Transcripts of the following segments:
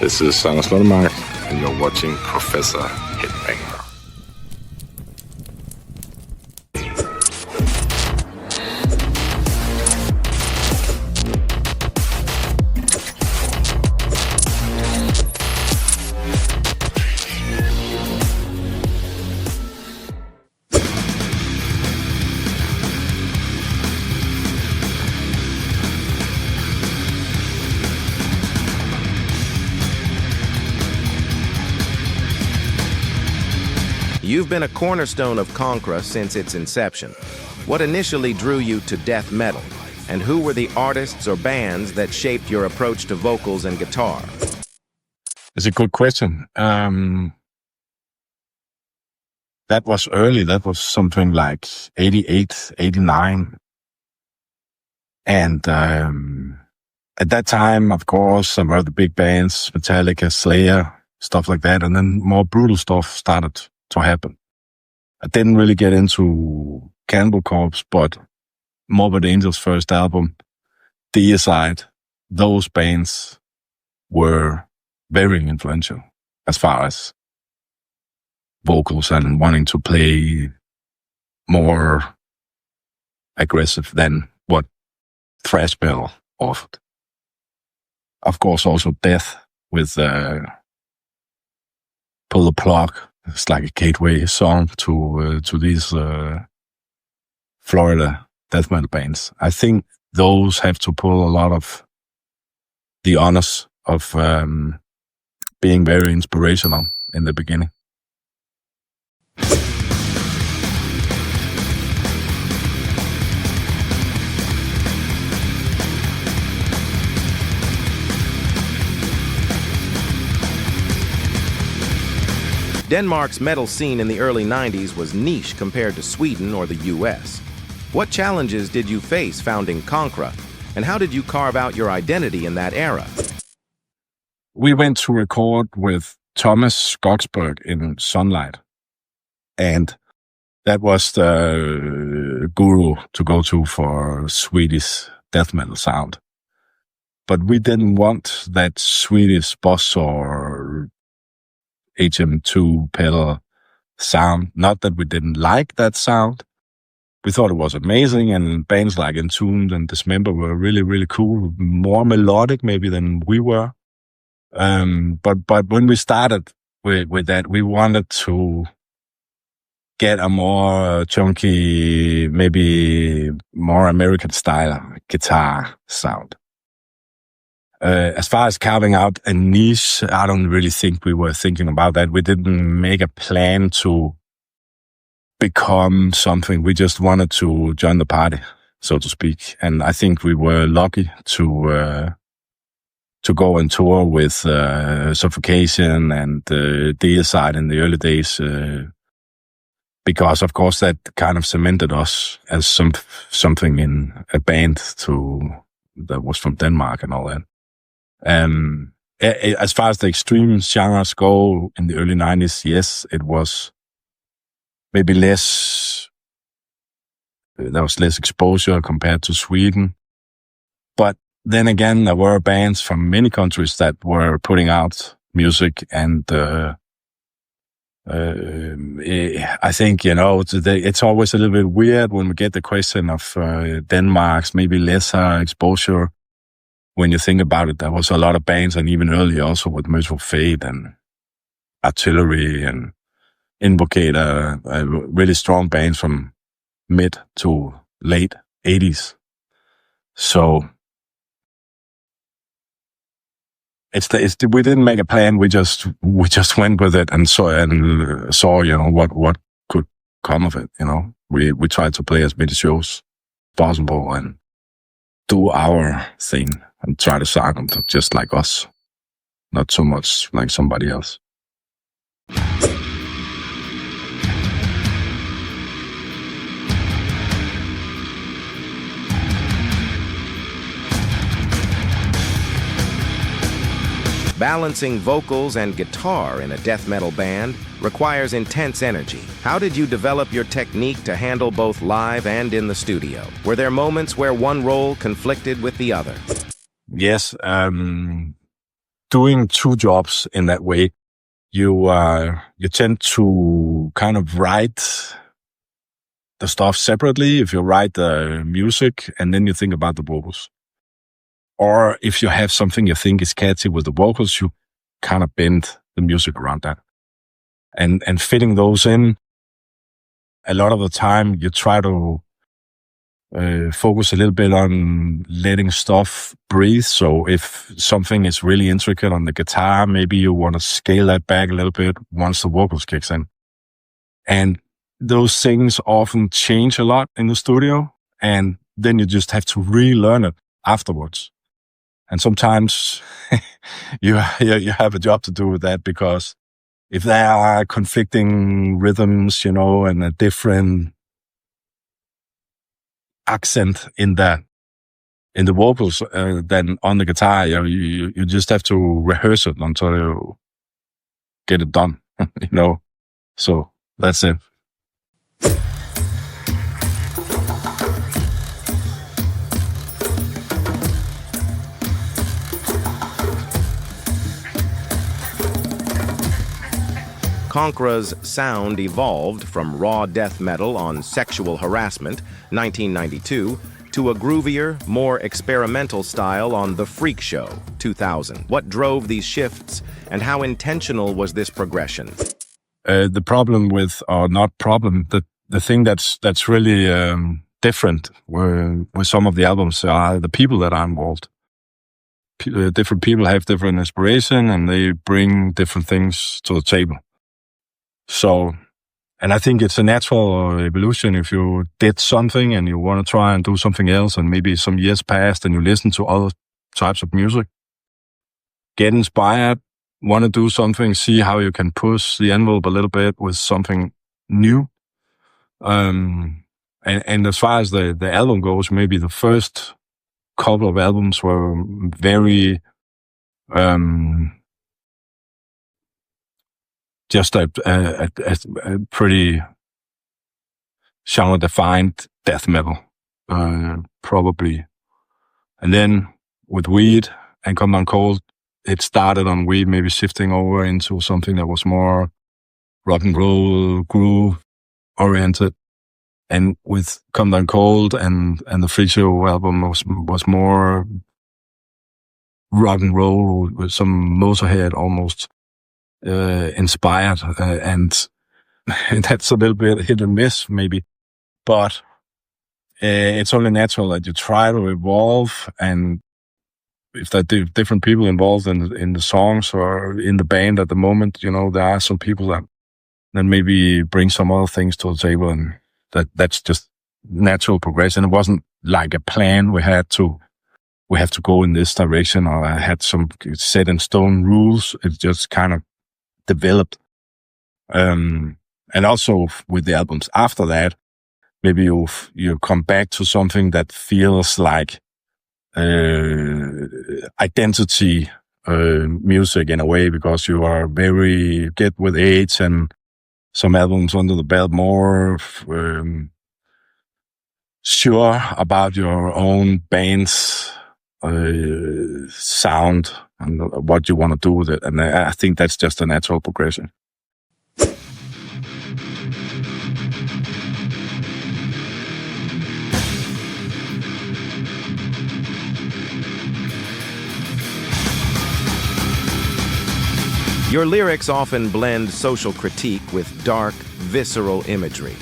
This is Anders Lundemark, and you're watching Professor Headbanger. You've been a cornerstone of Konkhra since its inception. What initially drew you to death metal? And who were the artists or bands that shaped your approach to vocals and guitar? It's a good question. That was early. That was something like 88, 89. And at that time, of course, some of the big bands, Metallica, Slayer, stuff like that. And then more brutal stuff started to happen. I didn't really get into Cannibal Corpse, but Morbid Angel's first album, Deicide, those bands were very influential as far as vocals and wanting to play more aggressive than what thrash metal offered. Of course, also Death with Pull the Plug. It's like a gateway song to these Florida death metal bands. I think those have to pull a lot of the honors of being very inspirational in the beginning. Denmark's metal scene in the early 90s was niche compared to Sweden or the US. What challenges did you face founding Konkhra, and how did you carve out your identity in that era? We went to record with Thomas Skogsberg in Sunlight, and that was the guru to go to for Swedish death metal sound. But we didn't want that Swedish boss or HM2 pedal sound. Not that we didn't like that sound. We thought it was amazing, and bands like Entombed and Dismember were really, really cool, more melodic maybe than we were. But when we started with that, we wanted to get a more chunky, maybe more American style guitar sound. As far as carving out a niche, I don't really think we were thinking about that. We didn't make a plan to become something. We just wanted to join the party, so to speak. And I think we were lucky to go and tour with Suffocation and Deicide in the early days, because of course that kind of cemented us as something in a band that was from Denmark and all that. As far as the extreme genres go in the early 90s, yes, it was maybe less, there was less exposure compared to Sweden. But then again, there were bands from many countries that were putting out music, and I think, it's always a little bit weird when we get the question of Denmark's maybe lesser exposure. When you think about it, there was a lot of bands, and even earlier also with Merciful Fate and Artillery and Invocator, really strong bands from mid to late 80s. So we didn't make a plan. We just went with it and saw what could come of it. We tried to play as many shows as possible and do our thing and try to sound just like us, not so much like somebody else. Balancing vocals and guitar in a death metal band requires intense energy. How did you develop your technique to handle both live and in the studio? Were there moments where one role conflicted with the other? Yes. doing two jobs in that way. You tend to kind of write the stuff separately. If you write the music and then you think about the vocals, or if you have something you think is catchy with the vocals, you kind of bend the music around that, and fitting those in. A lot of the time, you try to focus a little bit on letting stuff breathe. So if something is really intricate on the guitar, maybe you want to scale that back a little bit once the vocals kicks in. And those things often change a lot in the studio, and then you just have to relearn it afterwards. And sometimes you have a job to do with that, because if there are conflicting rhythms, and a different accent in the vocals than on the guitar, you just have to rehearse it until you get it done. So that's it. Konkhra's sound evolved from raw death metal on Sexual Harassment, 1992, to a groovier, more experimental style on The Freak Show, 2000. What drove these shifts, and how intentional was this progression? The problem with, or not problem, the thing that's really different with some of the albums are the people that are involved. Different people have different inspiration, and they bring different things to the table. So, and I think it's a natural evolution. If you did something and you want to try and do something else, and maybe some years passed and you listen to other types of music, get inspired, want to do something, see how you can push the envelope a little bit with something new. And as far as the album goes, maybe the first couple of albums were very just a pretty genre-defined death metal, probably. And then with Weed and Come Down Cold, it started on Weed, maybe shifting over into something that was more rock and roll, groove-oriented. And with Come Down Cold and the Freak Show album was more rock and roll with some Motorhead almost inspired, and that's a little bit hit and miss maybe, but it's only natural that you try to evolve. And if there are different people involved in the songs or in the band at the moment, there are some people that maybe bring some other things to the table, and that's just natural progression. It wasn't like a plan we have to go in this direction, or I had some set in stone rules. It just kind of developed. And also with the albums after that, maybe you come back to something that feels like identity music in a way, because you are very get with age and some albums under the belt, more sure about your own band's sound and what you want to do with it. And I think that's just a natural progression. Your lyrics often blend social critique with dark, visceral imagery.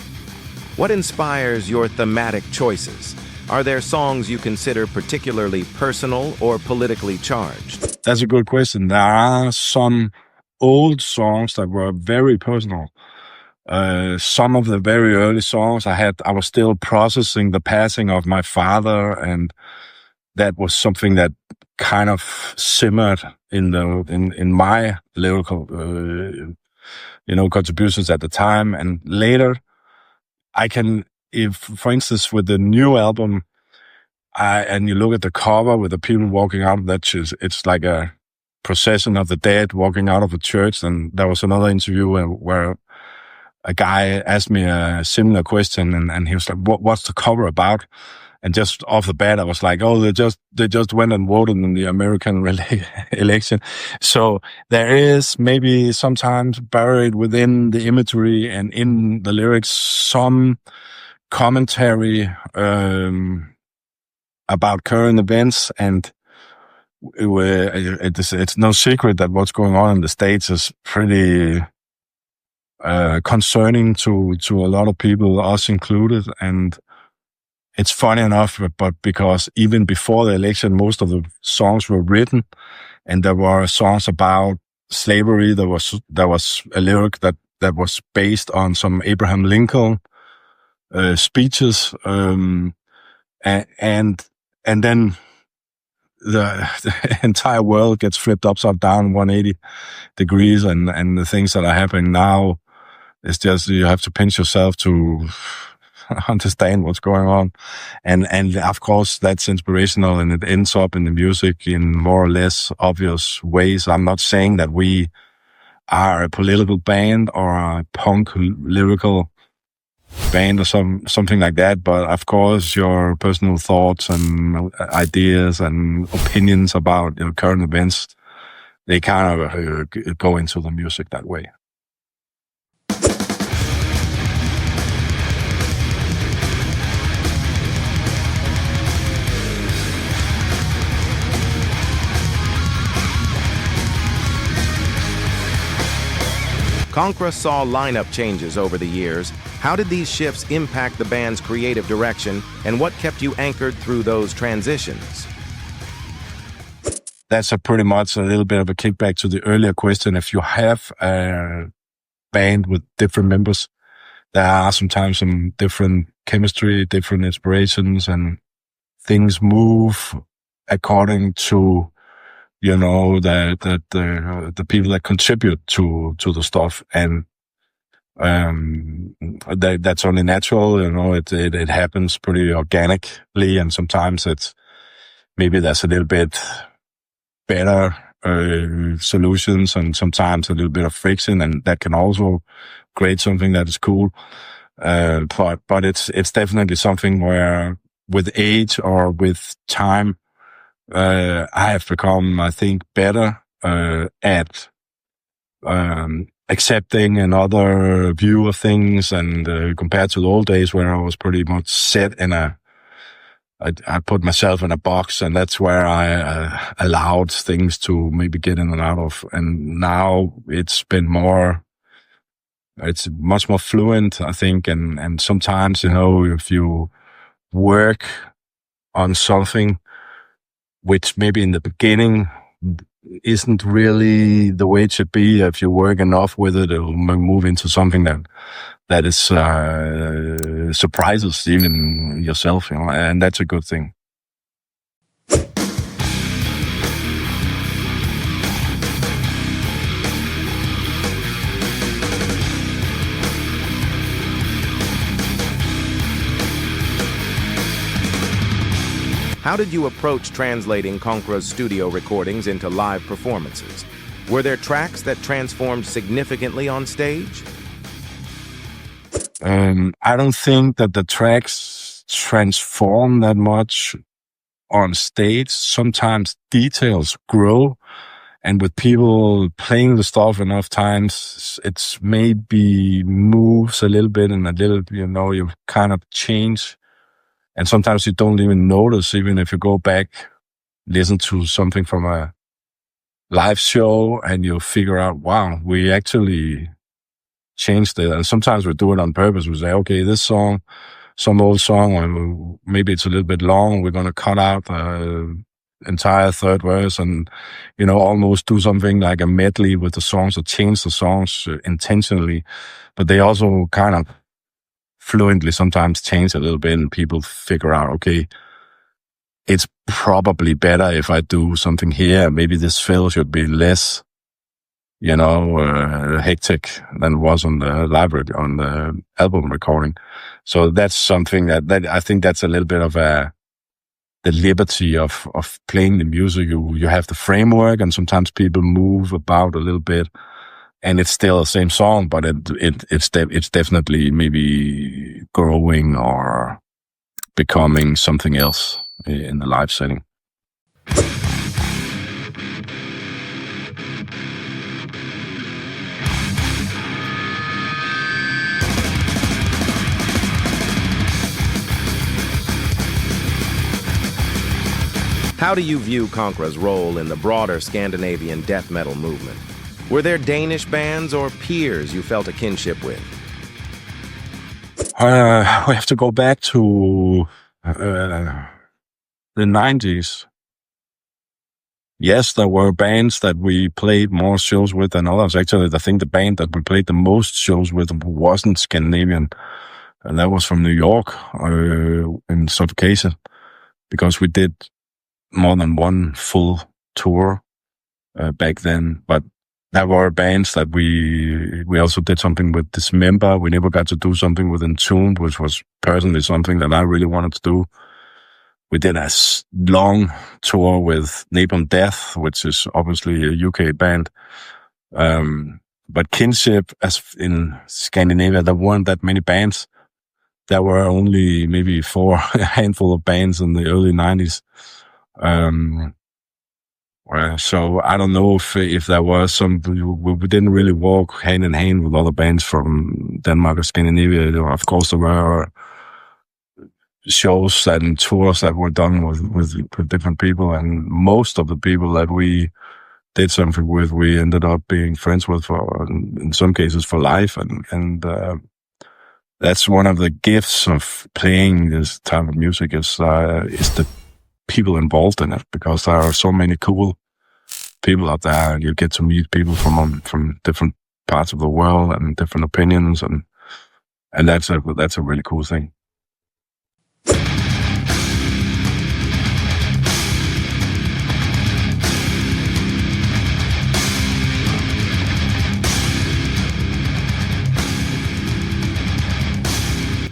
What inspires your thematic choices? Are there songs you consider particularly personal or politically charged? That's a good question. There are some old songs that were very personal. Some of the very early songs I was still processing the passing of my father, and that was something that kind of simmered in my lyrical contributions at the time. And later if, for instance, with the new album, and you look at the cover with the people walking out of that church, it's like a procession of the dead walking out of a church. And there was another interview where a guy asked me a similar question, and he was like, what's the cover about? And just off the bat, I was like, oh, they just went and voted in the American election. So there is maybe sometimes buried within the imagery and in the lyrics some commentary about current events. And it's no secret that what's going on in the States is pretty concerning to a lot of people, us included. And it's funny enough, but because even before the election, most of the songs were written, and there were songs about slavery. There was a lyric that was based on some Abraham Lincoln speeches, and then the entire world gets flipped upside down 180 degrees, and the things that are happening now, it's just, you have to pinch yourself to understand what's going on. And of course that's inspirational, and it ends up in the music in more or less obvious ways. I'm not saying that we are a political band or a punk lyrical band or something like that, but of course your personal thoughts and ideas and opinions about current events, they kind of go into the music that way. Konkhra saw lineup changes over the years. How did these shifts impact the band's creative direction, and what kept you anchored through those transitions? That's pretty much a little bit of a kickback to the earlier question. If you have a band with different members, there are sometimes some different chemistry, different inspirations, and things move according to the people that contribute to the stuff, and that's only natural. It happens pretty organically, and sometimes maybe there's a little bit better solutions, and sometimes a little bit of friction, and that can also create something that is cool. But it's definitely something where with age or with time, I have become, I think, better at accepting another view of things, and compared to the old days where I was pretty much set in I put myself in a box, and that's where I allowed things to maybe get in and out of. And now it's much more fluent, I think. And sometimes, if you work on something which maybe in the beginning isn't really the way it should be, if you work enough with it, it'll move into something that is surprises even yourself, and that's a good thing. How did you approach translating Konkhra's studio recordings into live performances? Were there tracks that transformed significantly on stage? I don't think that the tracks transform that much on stage. Sometimes details grow, and with people playing the stuff enough times, it's maybe moves a little bit, and a little, you kind of change. And sometimes you don't even notice, even if you go back, listen to something from a live show, and you figure out, wow, we actually changed it. And sometimes we do it on purpose. We say, okay, this song, some old song, or maybe it's a little bit long, we're going to cut out the entire third verse and, almost do something like a medley with the songs, or change the songs intentionally. But they also kind of fluently sometimes change a little bit, and people figure out, okay, it's probably better if I do something here. Maybe this fill should be less, hectic than it was on the on the album recording. So that's something that I think that's a little bit of the liberty of playing the music. You have the framework, and sometimes people move about a little bit, and it's still the same song, but it's definitely maybe growing or becoming something else in the live setting. How do you view Konkhra's role in the broader Scandinavian death metal movement? Were there Danish bands or peers you felt a kinship with? We have to go back to the 90s. Yes, there were bands that we played more shows with than others. Actually, I think the band that we played the most shows with wasn't Scandinavian. And that was from New York in Suffocation, because we did more than one full tour back then. But there were bands that we also did something with Dismember. We never got to do something with Entombed, which was personally something that I really wanted to do. We did a long tour with Napalm Death, which is obviously a UK band. But kinship, as in Scandinavia, there weren't that many bands. There were only maybe a handful of bands in the early 90s. So I don't know if there was some. We didn't really walk hand in hand with other bands from Denmark or Scandinavia. Of course, there were shows and tours that were done with different people, and most of the people that we did something with, we ended up being friends with for, in some cases, for life, and that's one of the gifts of playing this type of music is the people involved in it, because there are so many cool people out there, and you get to meet people from different parts of the world and different opinions, and that's a really cool thing.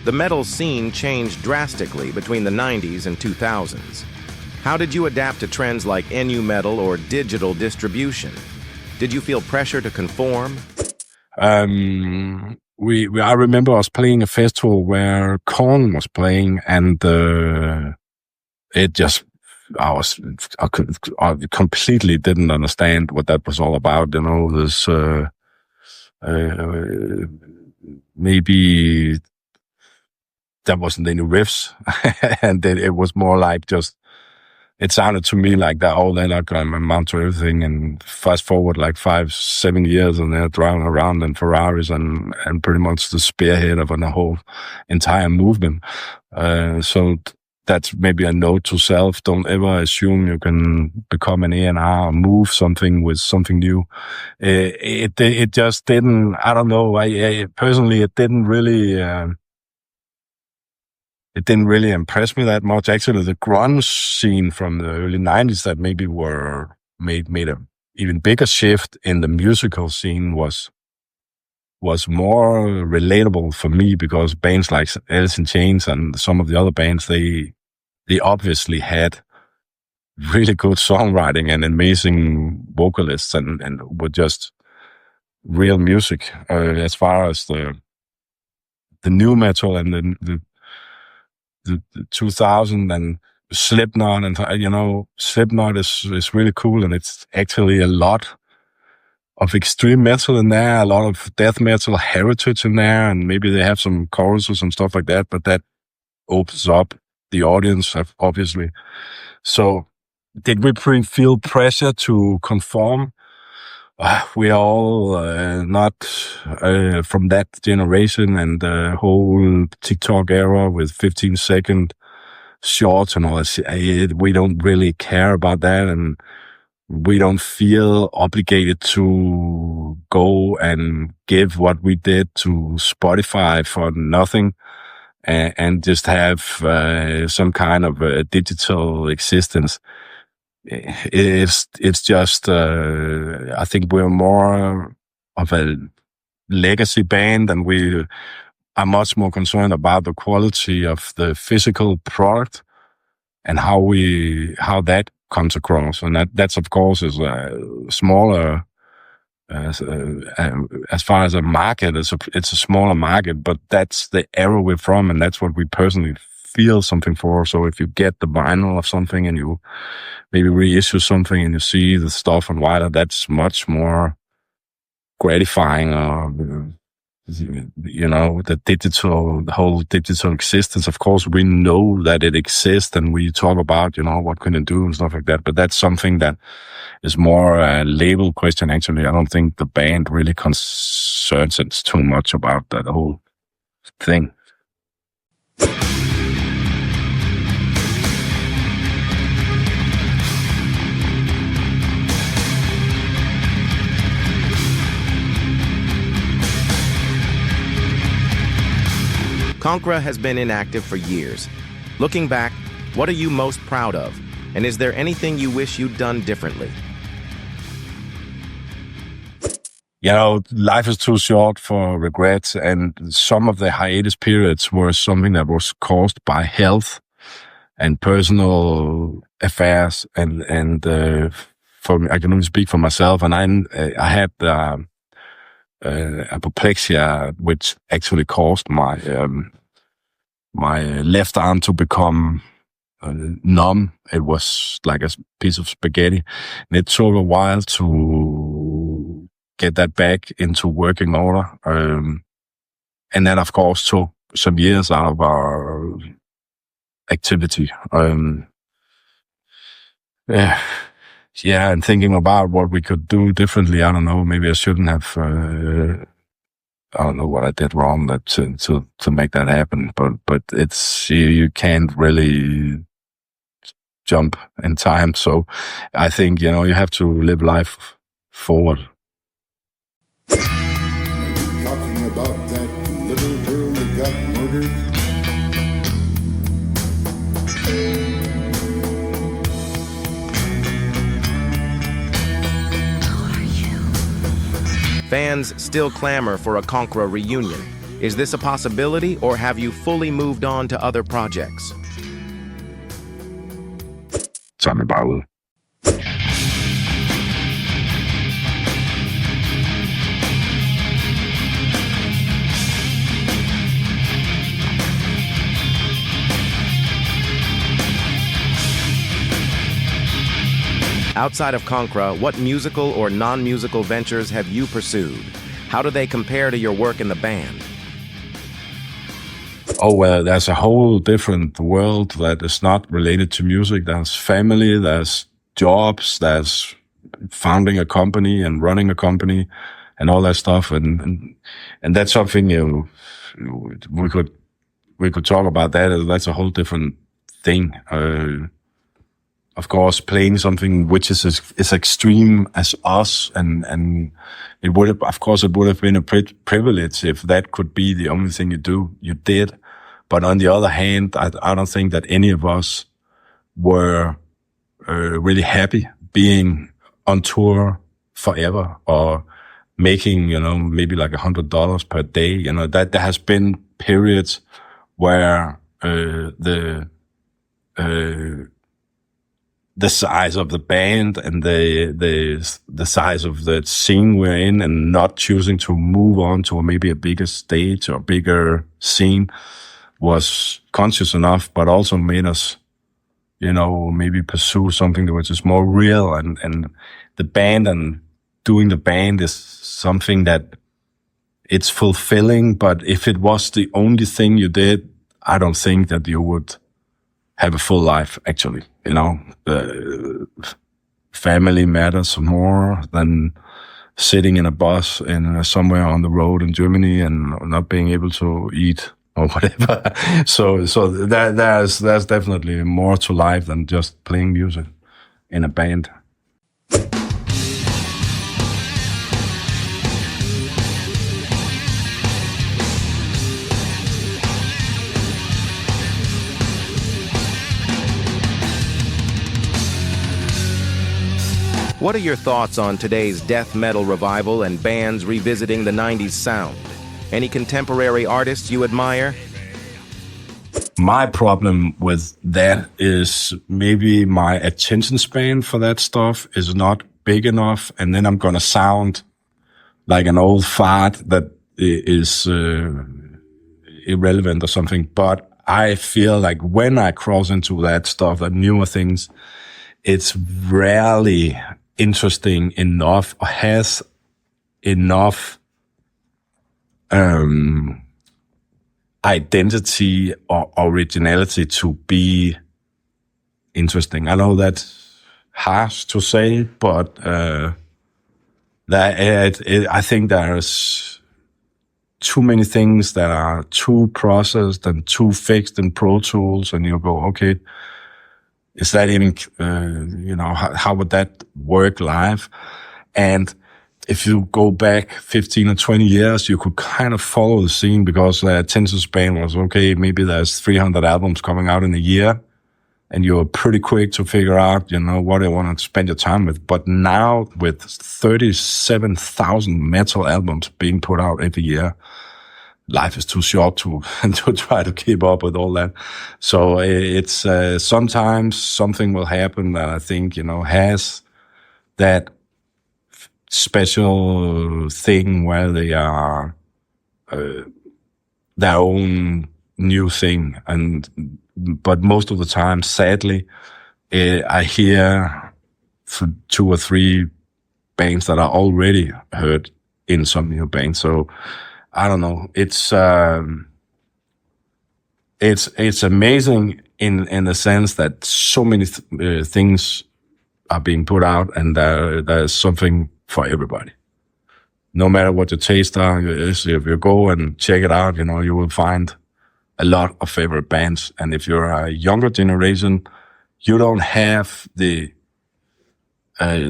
The metal scene changed drastically between the 90s and 2000s. How did you adapt to trends like NU metal or digital distribution? Did you feel pressure to conform? I remember us playing a festival where Korn was playing, and I completely didn't understand what that was all about. You know, this maybe there wasn't any riffs, and it was more like just. It sounded to me like that. Oh, they're not going to amount to everything. And fast forward like 5-7 years, and they're driving around in Ferraris and pretty much the spearhead of the whole entire movement. So that's maybe a note to self. Don't ever assume you can become an A&R or move something with something new. It just didn't. I don't know. I personally, it didn't really. It didn't really impress me that much. Actually, the grunge scene from the early 90s that maybe made a even bigger shift in the musical scene was more relatable for me, because bands like Alice in Chains and some of the other bands, they obviously had really good songwriting and amazing vocalists and were just real music. As far as the new metal and the 2000 and Slipknot, and Slipknot is really cool, and it's actually a lot of extreme metal in there, a lot of death metal heritage in there, and maybe they have some choruses and stuff like that, but that opens up the audience, obviously. So did we feel pressure to conform? We are all not from that generation, and the whole TikTok era with 15-second shorts and all that. We don't really care about that, and we don't feel obligated to go and give what we did to Spotify for nothing, and just have some kind of a digital existence. It's just, I think we're more of a legacy band, and we are much more concerned about the quality of the physical product and how that comes across. And that's of course is a smaller, as far as a market, it's a smaller market, but that's the era we're from, and that's what we personally feel something for. So if you get the vinyl of something and you maybe reissue something and you see the stuff on vinyl, that's much more gratifying. The whole digital existence. Of course, we know that it exists and we talk about, what can it do and stuff like that. But that's something that is more a label question, actually. I don't think the band really concerns it too much about that whole thing. Konkhra has been inactive for years. Looking back, what are you most proud of? And is there anything you wish you'd done differently? Life is too short for regrets, and some of the hiatus periods were something that was caused by health and personal affairs, and I can only speak for myself, and I had apoplexia, which actually caused my left arm to become numb. It was like a piece of spaghetti, and it took a while to get that back into working order. And that, of course, took some years out of our activity. And thinking about what we could do differently. I don't know. Maybe I shouldn't have. I don't know what I did wrong to make that happen. But it's you can't really jump in time. So I think you have to live life forward. Are you talking about that little girl that got murdered? Fans still clamor for a Konkhra reunion. Is this a possibility, or have you fully moved on to other projects? Tell me about it. Outside of Konkhra, what musical or non-musical ventures have you pursued? How do they compare to your work in the band? Oh, well, there's a whole different world that is not related to music. There's family, there's jobs, there's founding a company and running a company and all that stuff. And that's something we could talk about that. That's a whole different thing. Of course, playing something which is as extreme as us, and it would have been a privilege if that could be the only thing you did. But on the other hand, I don't think that any of us were really happy being on tour forever or making, maybe like $100 per day. That there has been periods where the size of the band and the size of the scene we're in, and not choosing to move on to maybe a bigger stage or bigger scene was conscious enough, but also made us, maybe pursue something which is more real. And the band and doing the band is something that it's fulfilling, but if it was the only thing you did, I don't think that you would have a full life, actually. The family matters more than sitting in a bus in somewhere on the road in Germany and not being able to eat or whatever. So there's definitely more to life than just playing music in a band. What are your thoughts on today's death metal revival and bands revisiting the 90s sound? Any contemporary artists you admire? My problem with that is maybe my attention span for that stuff is not big enough, and then I'm gonna sound like an old fart that is irrelevant or something. But I feel like when I cross into that stuff, that newer things, it's rarely interesting enough or has enough identity or originality to be interesting. I know that's harsh to say, but I think there's too many things that are too processed and too fixed in Pro Tools, and you go, okay, is that even, how would that work live? And if you go back 15 or 20 years, you could kind of follow the scene because the attention span was, okay, maybe there's 300 albums coming out in a year, and you're pretty quick to figure out, what you want to spend your time with. But now with 37,000 metal albums being put out every year, life is too short to try to keep up with all that. So it's sometimes something will happen that I think, has that special thing where they are their own new thing. But most of the time, sadly, I hear from 2 or 3 bands that are already heard in some new bands. So I don't know. It's amazing in the sense that so many things are being put out, and there's something for everybody. No matter what your taste are, if you go and check it out, you will find a lot of favorite bands. And if you're a younger generation, you don't have the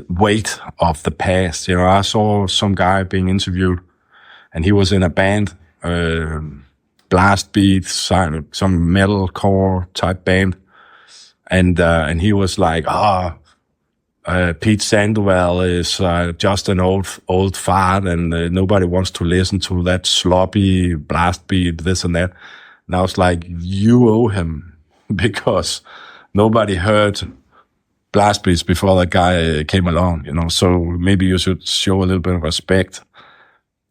weight of the past. I saw some guy being interviewed, and he was in a band, blast beat, some metalcore type band, and he was like, Pete Sandoval is just an old fart, and nobody wants to listen to that sloppy blast beat, this and that. And I was like, you owe him, because nobody heard blast beats before that guy came along, So maybe you should show a little bit of respect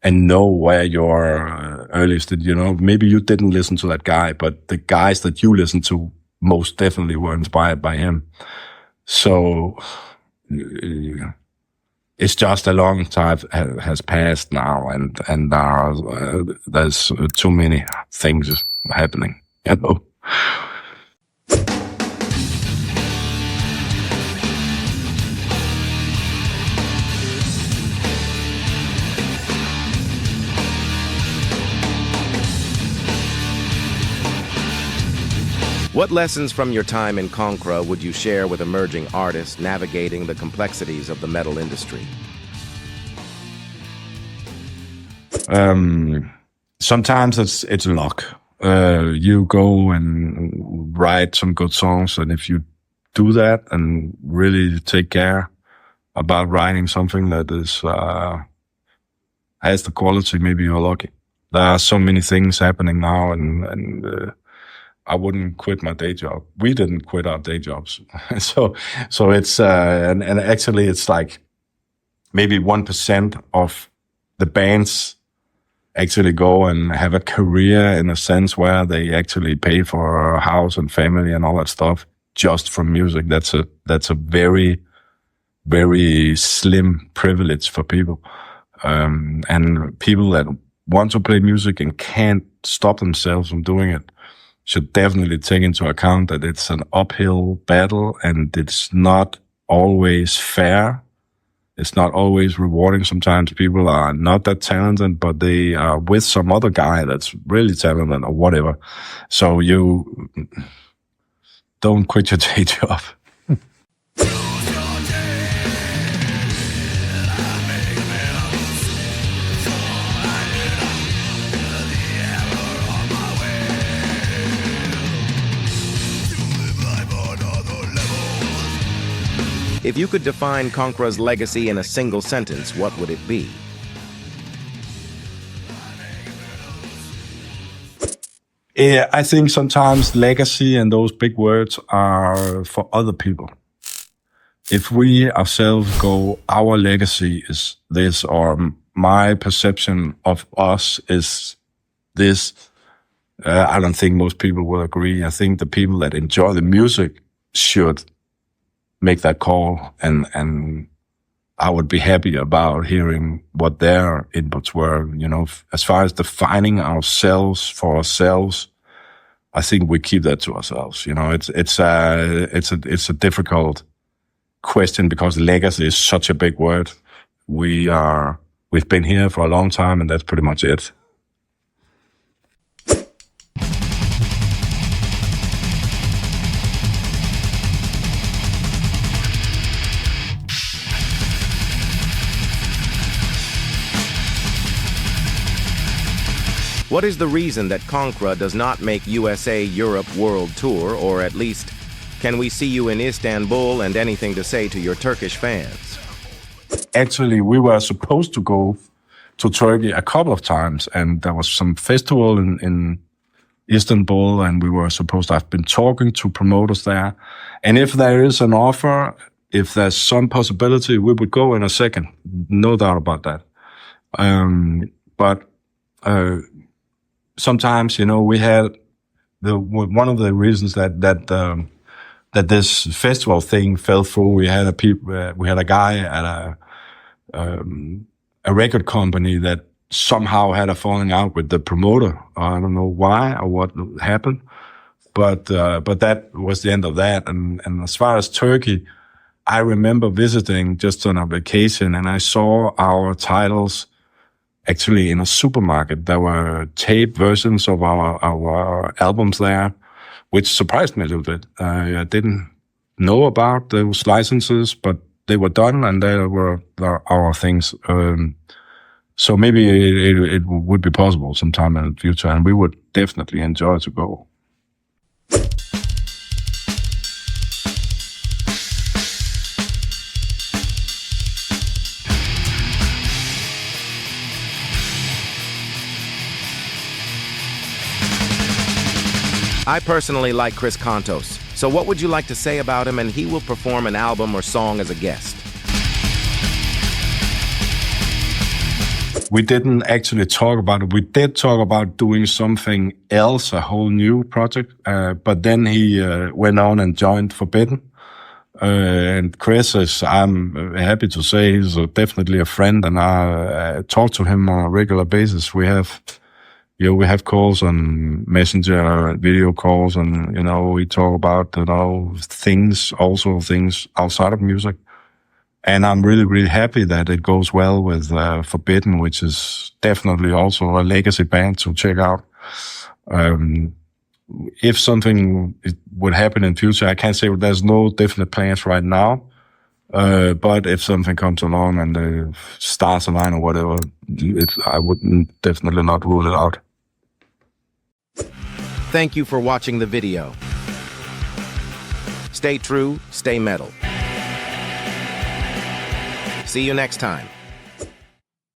and know where your earliest, maybe you didn't listen to that guy, but the guys that you listened to most definitely were inspired by him. So it's just a long time has passed now, and there's too many things happening, What lessons from your time in Konkhra would you share with emerging artists navigating the complexities of the metal industry? Sometimes it's luck. You go and write some good songs, and if you do that and really take care about writing something that is has the quality, maybe you're lucky. There are so many things happening now, and I wouldn't quit my day job. We didn't quit our day jobs. so it's, and actually it's like maybe 1% of the bands actually go and have a career in a sense where they actually pay for a house and family and all that stuff just from music. That's a very, very slim privilege for people. And people that want to play music and can't stop themselves from doing it should definitely take into account that it's an uphill battle, and it's not always fair. It's not always rewarding. Sometimes people are not that talented, but they are with some other guy that's really talented or whatever. So you don't quit your day job. If you could define Konkhra's legacy in a single sentence, what would it be? Yeah, I think sometimes legacy and those big words are for other people. If we ourselves go, our legacy is this, or my perception of us is this, I don't think most people will agree. I think the people that enjoy the music should make that call, and I would be happy about hearing what their inputs were. As far as defining ourselves for ourselves, I think we keep that to ourselves. It's a difficult question because legacy is such a big word. We've been here for a long time, and that's pretty much it. What is the reason that Konkhra does not make USA Europe World Tour, or at least, can we see you in Istanbul, and anything to say to your Turkish fans? Actually, we were supposed to go to Turkey a couple of times, and there was some festival in Istanbul, and we were supposed to have been talking to promoters there. And if there is an offer, if there's some possibility, we would go in a second. No doubt about that. But sometimes, we had one of the reasons that this festival thing fell through. We had a guy at a record company that somehow had a falling out with the promoter. I don't know why or what happened, but that was the end of that. And as far as Turkey, I remember visiting just on a vacation, and I saw our titles actually in a supermarket. There were tape versions of our albums there, which surprised me a little bit. I didn't know about those licenses, but they were done, and they were our things. So maybe it would be possible sometime in the future, and we would definitely enjoy to go. I personally like Chris Kontos, so what would you like to say about him? And he will perform an album or song as a guest. We didn't actually talk about it. We did talk about doing something else, a whole new project, but then he went on and joined Forbidden. And Chris I'm happy to say, he's definitely a friend, and I talk to him on a regular basis. We have calls on Messenger, video calls, and, we talk about, things outside of music. And I'm really, really happy that it goes well with Forbidden, which is definitely also a legacy band to check out. If something would happen in future, I can't say there's no definite plans right now. But if something comes along and the stars align or whatever, I would definitely not rule it out. Thank you for watching the video. Stay true, stay metal. See you next time.